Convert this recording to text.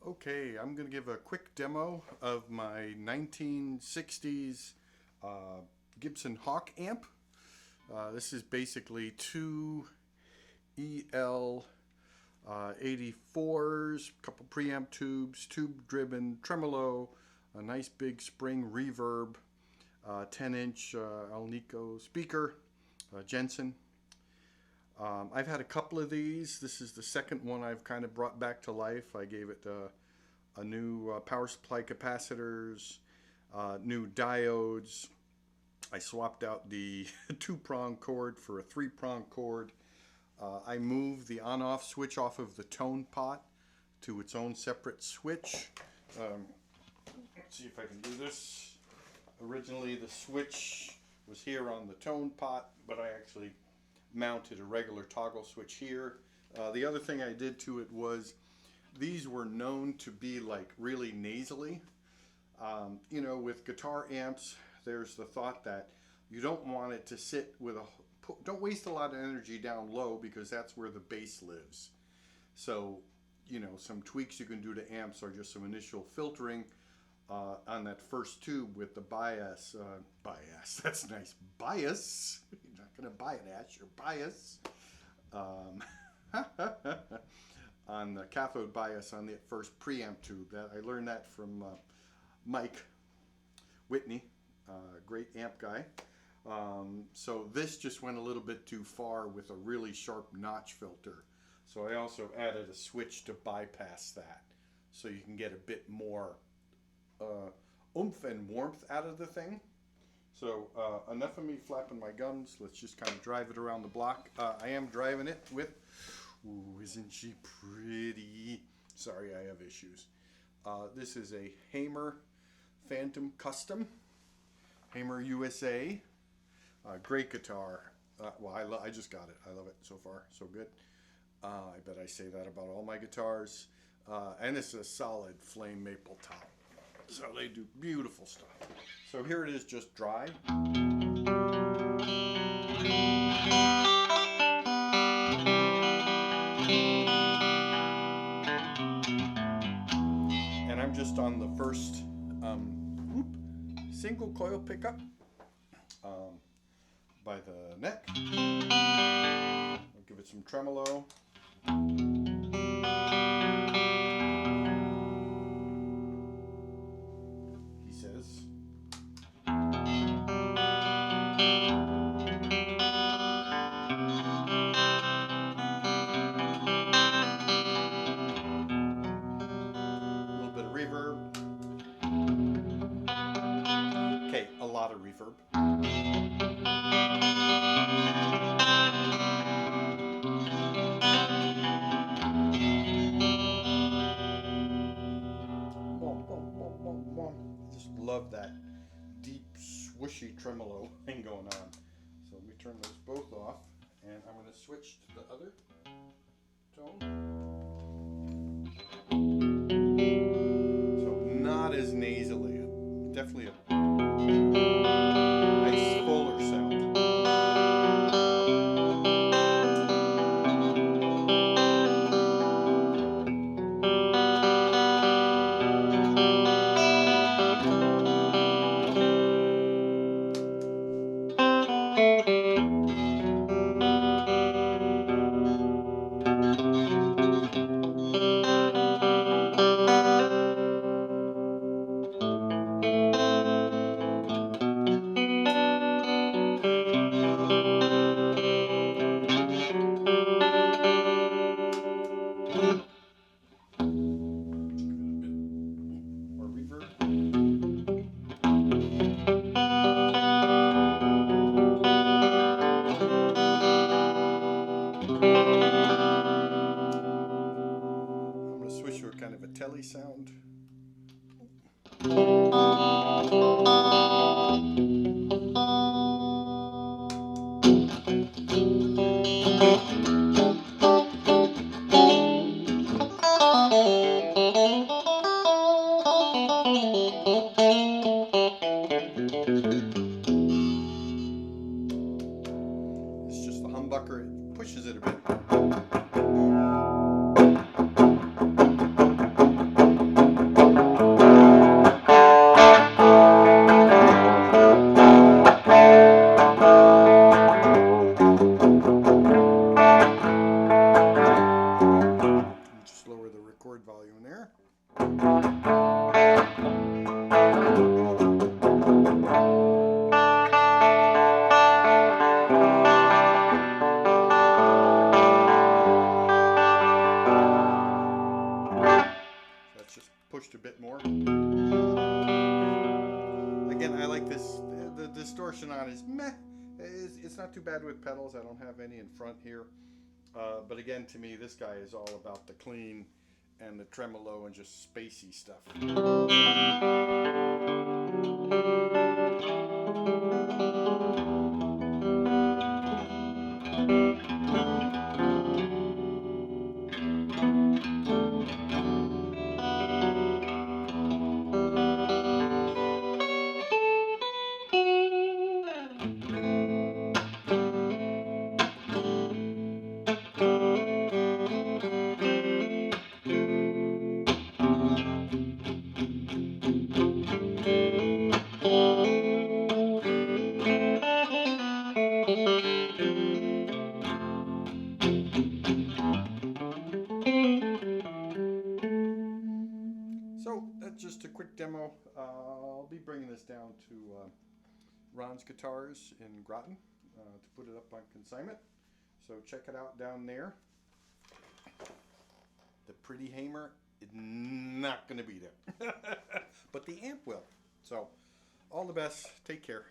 Okay, I'm going to give a quick demo of my 1960's Gibson Hawk amp. This is basically two EL 84s, couple preamp tubes, tube-driven tremolo, a nice big spring reverb, 10-inch Alnico speaker, Jensen. I've had a couple of these. This is the second one I've kind of brought back to life. I gave it a new power supply capacitors, new diodes. I swapped out the two-prong cord for a three-prong cord. I moved the on-off switch off of the tone pot to its own separate switch. Let's see if I can do this. Originally the switch was here on the tone pot, but I actually mounted a regular toggle switch here. The other thing I did to it was these were known to be like really nasally. You know, with guitar amps, there's the thought that you don't want it to sit with don't waste a lot of energy down low because that's where the bass lives. So, you know, some tweaks you can do to amps are just some initial filtering on that first tube with the bias. That's nice. Bias. You're not going to buy it, Ash. Your bias. On the cathode bias on the first preamp tube. I learned that from Mike Whitney, great amp guy. So this just went a little bit too far with a really sharp notch filter. So I also added a switch to bypass that, so you can get a bit more oomph and warmth out of the thing. So enough of me flapping my gums. Let's just kind of drive it around the block. I am driving it with, ooh, isn't she pretty? Sorry, I have issues. This is a Hamer Phantom Custom, Hamer USA. Great guitar. Well, I just got it. I love it so far. So good. I bet I say that about all my guitars. And it's a solid flame maple top. So they do beautiful stuff. So here it is, just dry. And I'm just on the first single coil pickup by the neck. I'll give it some tremolo. He says. A little bit of reverb. Okay, a lot of reverb. Love that deep swooshy tremolo thing going on. So let me turn those both off, and I'm going to switch to the other tone. So not as nasally, definitely a nice fuller sound. Kind of a telly sound. It's just the humbucker, it pushes it a bit. just lower the record volume there. That's just pushed a bit more. Again, I like this. The distortion on is meh. It's not too bad with pedals. I don't have any in front here. But again, to me, this guy is all about the clean and the tremolo and just spacey stuff. So that's just a quick demo. I'll be bringing this down to Ron's Guitars in Groton to put it up on consignment. So check it out down there. The pretty hammer is not going to beat it, but the amp will. So all the best. Take care.